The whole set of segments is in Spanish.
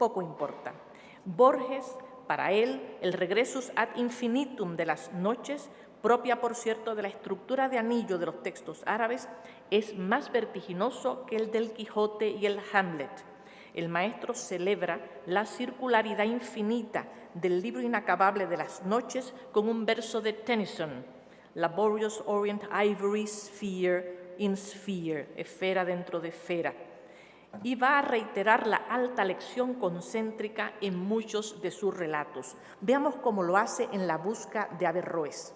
poco importa. Borges, para él, el regresus ad infinitum de las noches, propia, por cierto, de la estructura de anillo de los textos árabes, es más vertiginoso que el del Quijote y el Hamlet. El maestro celebra la circularidad infinita del libro inacabable de las noches con un verso de Tennyson: Laborious Orient Ivory Sphere in Sphere, esfera dentro de esfera. Y va a reiterar la alta lección concéntrica en muchos de sus relatos. Veamos cómo lo hace en La busca de Averroes.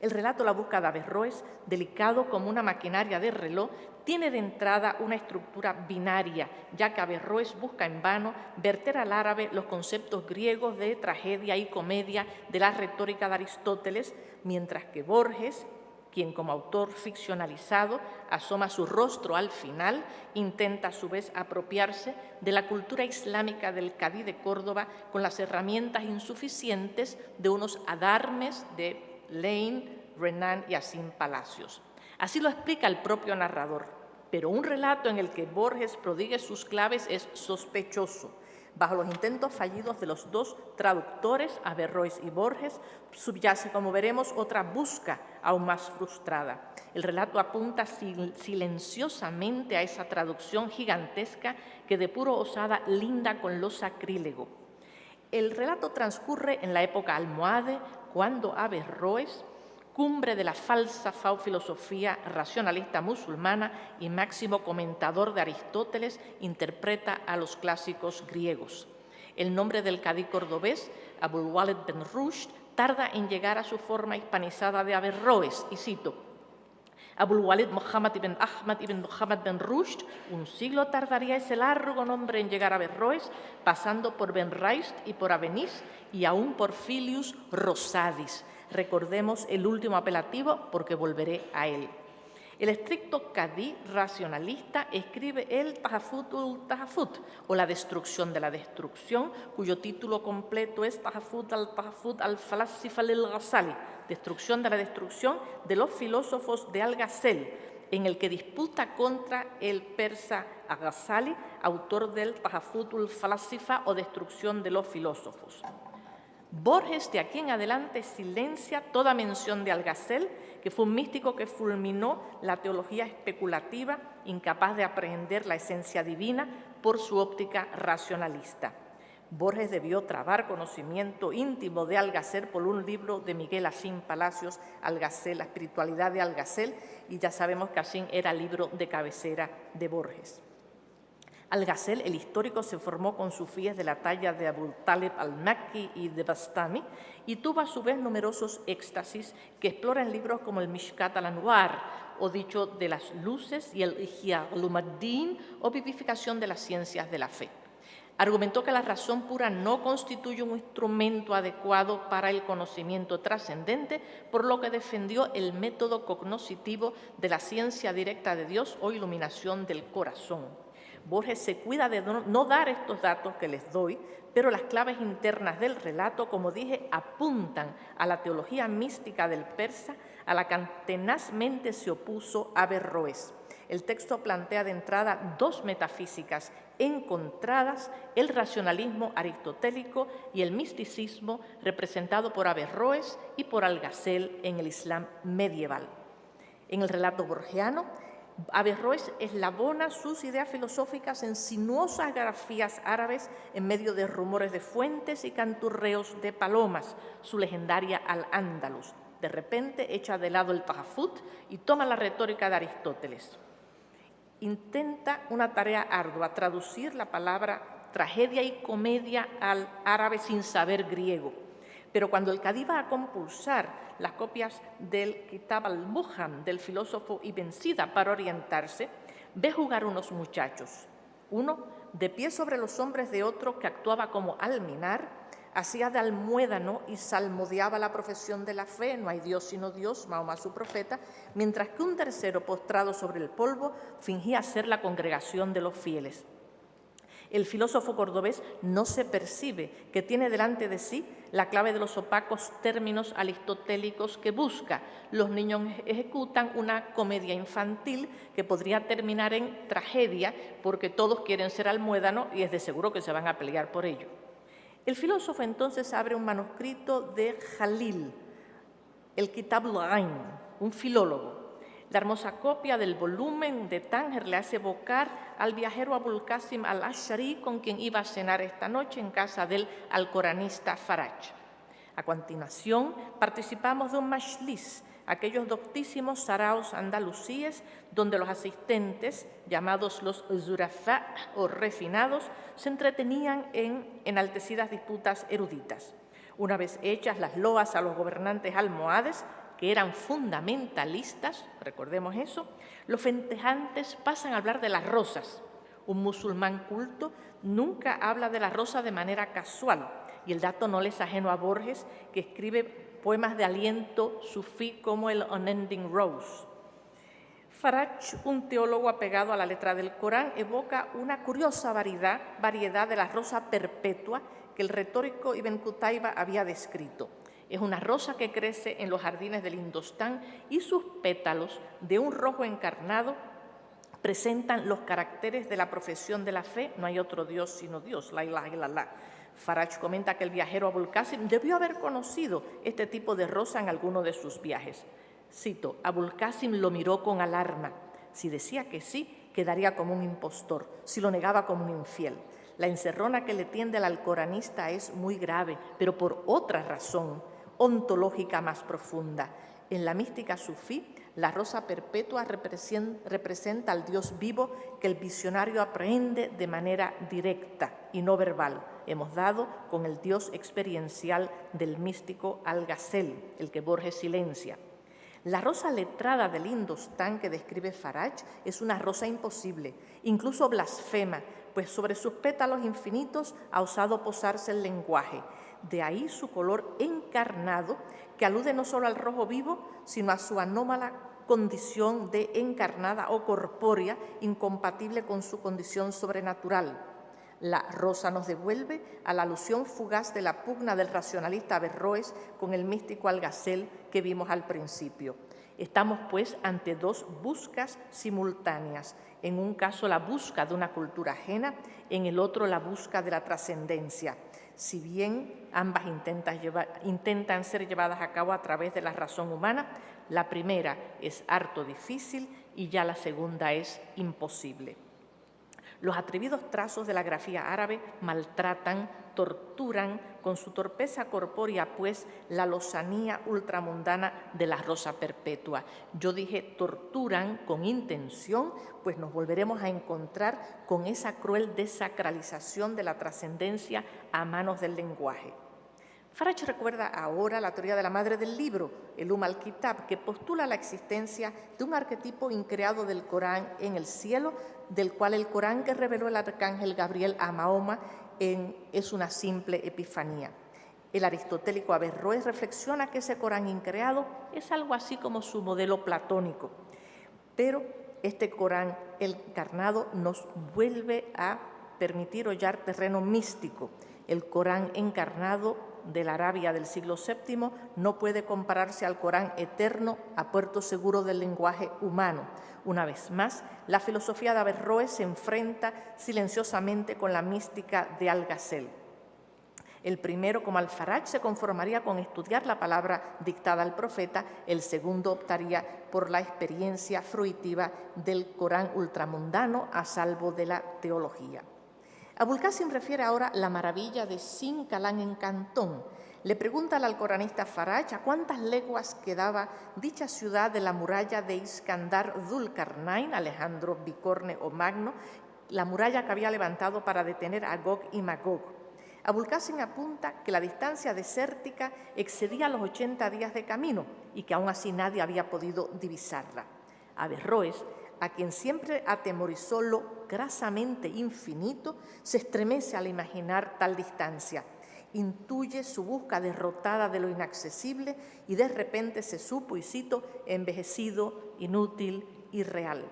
El relato La busca de Averroes, delicado como una maquinaria de reloj, tiene de entrada una estructura binaria, ya que Averroes busca en vano verter al árabe los conceptos griegos de tragedia y comedia de la retórica de Aristóteles, mientras que Borges, quien como autor ficcionalizado asoma su rostro al final, intenta a su vez apropiarse de la cultura islámica del Cadí de Córdoba con las herramientas insuficientes de unos adarmes de Lane, Renan y Asín Palacios. Así lo explica el propio narrador, pero un relato en el que Borges prodigue sus claves es sospechoso. Bajo los intentos fallidos de los dos traductores, Averroes y Borges, subyace, como veremos, otra busca aún más frustrada. El relato apunta silenciosamente a esa traducción gigantesca que de puro osada linda con lo sacrílego. El relato transcurre en la época almohade, cuando Averroes, cumbre de la falsa filosofía racionalista musulmana y máximo comentador de Aristóteles, interpreta a los clásicos griegos. El nombre del cadí cordobés, Abul Walid ben Rushd, tarda en llegar a su forma hispanizada de Averroes, y cito: Abul Walid Muhammad ibn Ahmad ibn Muhammad ben Rushd, un siglo tardaría ese largo nombre en llegar a Averroes, pasando por Ben Reist y por Avenís y aún por Filius Rosadis. Recordemos el último apelativo porque volveré a él. El estricto cadí racionalista escribe el Tahafut ul-Tahafut, o la destrucción de la destrucción, cuyo título completo es Tahafut al-Falasifa lil-Ghazali, destrucción de la destrucción de los filósofos de Al-Ghazali, en el que disputa contra el persa Al-Ghazali, autor del Tahafut ul-Falasifa o destrucción de los filósofos. Borges, de aquí en adelante, silencia toda mención de Algazel, que fue un místico que fulminó la teología especulativa, incapaz de aprehender la esencia divina por su óptica racionalista. Borges debió trabar conocimiento íntimo de Algazel por un libro de Miguel Asín Palacios, Algazel, la espiritualidad de Algazel, y ya sabemos que Asín era el libro de cabecera de Borges. Algazel, el histórico, se formó con sufíes de la talla de Abul Talib al-Makki y de Bastami y tuvo a su vez numerosos éxtasis que explora en libros como el Mishkat al-Anwar, o dicho de las luces, y el Ihya Ulumuddin, o vivificación de las ciencias de la fe. Argumentó que la razón pura no constituye un instrumento adecuado para el conocimiento trascendente, por lo que defendió el método cognoscitivo de la ciencia directa de Dios o iluminación del corazón. Borges se cuida de no dar estos datos que les doy, pero las claves internas del relato, como dije, apuntan a la teología mística del persa, a la que tenazmente se opuso Averroes. El texto plantea de entrada dos metafísicas encontradas: el racionalismo aristotélico y el misticismo representado por Averroes y por Algazel en el Islam medieval. En el relato borgiano, Averroes eslabona sus ideas filosóficas en sinuosas grafías árabes en medio de rumores de fuentes y canturreos de palomas, su legendaria Al-Ándalus. De repente echa de lado el Tahafut y toma la retórica de Aristóteles. Intenta una tarea ardua, traducir la palabra tragedia y comedia al árabe sin saber griego. Pero cuando el cadí va a compulsar las copias del Kitab al-Muham del filósofo Ibn Sida para orientarse, ve jugar unos muchachos. Uno, de pie sobre los hombres de otro que actuaba como alminar, hacía de almuédano y salmodiaba la profesión de la fe: no hay Dios sino Dios, Mahoma su profeta, mientras que un tercero, postrado sobre el polvo, fingía ser la congregación de los fieles. El filósofo cordobés no se percibe que tiene delante de sí la clave de los opacos términos aristotélicos que busca. Los niños ejecutan una comedia infantil que podría terminar en tragedia porque todos quieren ser almuédanos y es de seguro que se van a pelear por ello. El filósofo entonces abre un manuscrito de Jalil, el Kitab al-Ain, un filólogo. La hermosa copia del volumen de Tánger le hace evocar al viajero Abul Qasim al-Ash'ari con quien iba a cenar esta noche en casa del alcoranista Faraj. A continuación, participamos de un majlis, aquellos doctísimos saraos andalusíes donde los asistentes, llamados los zurafá o refinados, se entretenían en enaltecidas disputas eruditas. Una vez hechas las loas a los gobernantes almohades, que eran fundamentalistas, recordemos eso, los festejantes pasan a hablar de las rosas. Un musulmán culto nunca habla de la rosa de manera casual, y el dato no le es ajeno a Borges, que escribe poemas de aliento sufí como el Unending Rose. Faraj, un teólogo apegado a la letra del Corán, evoca una curiosa variedad de la rosa perpetua que el retórico Ibn Qutayba había descrito. Es una rosa que crece en los jardines del Indostán y sus pétalos, de un rojo encarnado, presentan los caracteres de la profesión de la fe: no hay otro Dios sino Dios, la ilaha illallah. Faraj comenta que el viajero Abul Qasim debió haber conocido este tipo de rosa en alguno de sus viajes. Cito, Abul Qasim lo miró con alarma. Si decía que sí, quedaría como un impostor, si lo negaba como un infiel. La encerrona que le tiende al alcoranista es muy grave, pero por otra razón ontológica más profunda. En la mística sufí, la rosa perpetua representa al Dios vivo que el visionario aprehende de manera directa y no verbal. Hemos dado con el Dios experiencial del místico Al-Ghazal, el que Borges silencia. La rosa letrada del Indostán que describe Faraj es una rosa imposible, incluso blasfema, pues sobre sus pétalos infinitos ha osado posarse el lenguaje. De ahí su color encarnado, que alude no solo al rojo vivo, sino a su anómala condición de encarnada o corpórea, incompatible con su condición sobrenatural. La rosa nos devuelve a la alusión fugaz de la pugna del racionalista Averroes con el místico Al-Ghazal que vimos al principio. Estamos, pues, ante dos buscas simultáneas. En un caso, la busca de una cultura ajena, en el otro, la busca de la trascendencia. Si bien ambas intentan ser llevadas a cabo a través de la razón humana, la primera es harto difícil y ya la segunda es imposible. Los atrevidos trazos de la grafía árabe maltratan, torturan con su torpeza corpórea, pues, la lozanía ultramundana de la rosa perpetua. Yo dije torturan con intención, pues nos volveremos a encontrar con esa cruel desacralización de la trascendencia a manos del lenguaje. Faraj recuerda ahora la teoría de la madre del libro, el al-Kitab, que postula la existencia de un arquetipo increado del Corán en el cielo, del cual el Corán que reveló el arcángel Gabriel a Mahoma es una simple epifanía. El aristotélico Averroes reflexiona que ese Corán increado es algo así como su modelo platónico, pero este Corán encarnado nos vuelve a permitir hollar terreno místico. El Corán encarnado de la Arabia del siglo VII no puede compararse al Corán eterno a puerto seguro del lenguaje humano. Una vez más, la filosofía de Averroes se enfrenta silenciosamente con la mística de Al-Ghazal. El primero, como Al-Faraj, se conformaría con estudiar la palabra dictada al profeta, el segundo optaría por la experiencia fruitiva del Corán ultramundano a salvo de la teología. Abul Qasim refiere ahora la maravilla de Sin Calán en Cantón. Le pregunta al alcoranista Faraj a cuántas leguas quedaba dicha ciudad de la muralla de Iskandar Dhul-Qarnayn, Alejandro Bicorne o Magno, la muralla que había levantado para detener a Gog y Magog. Abul Qasim apunta que la distancia desértica excedía los 80 días de camino y que aún así nadie había podido divisarla. Averroes, a quien siempre atemorizó lo grasamente infinito, se estremece al imaginar tal distancia. Intuye su busca derrotada de lo inaccesible y de repente se supo, y cito, envejecido, inútil, irreal.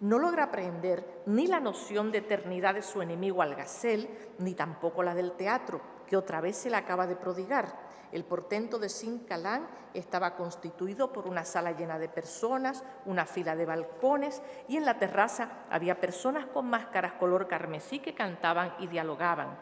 No logra aprehender ni la noción de eternidad de su enemigo Algacel, ni tampoco la del teatro, que otra vez se le acaba de prodigar. El portento de Sin-Calán estaba constituido por una sala llena de personas, una fila de balcones, y en la terraza había personas con máscaras color carmesí que cantaban y dialogaban.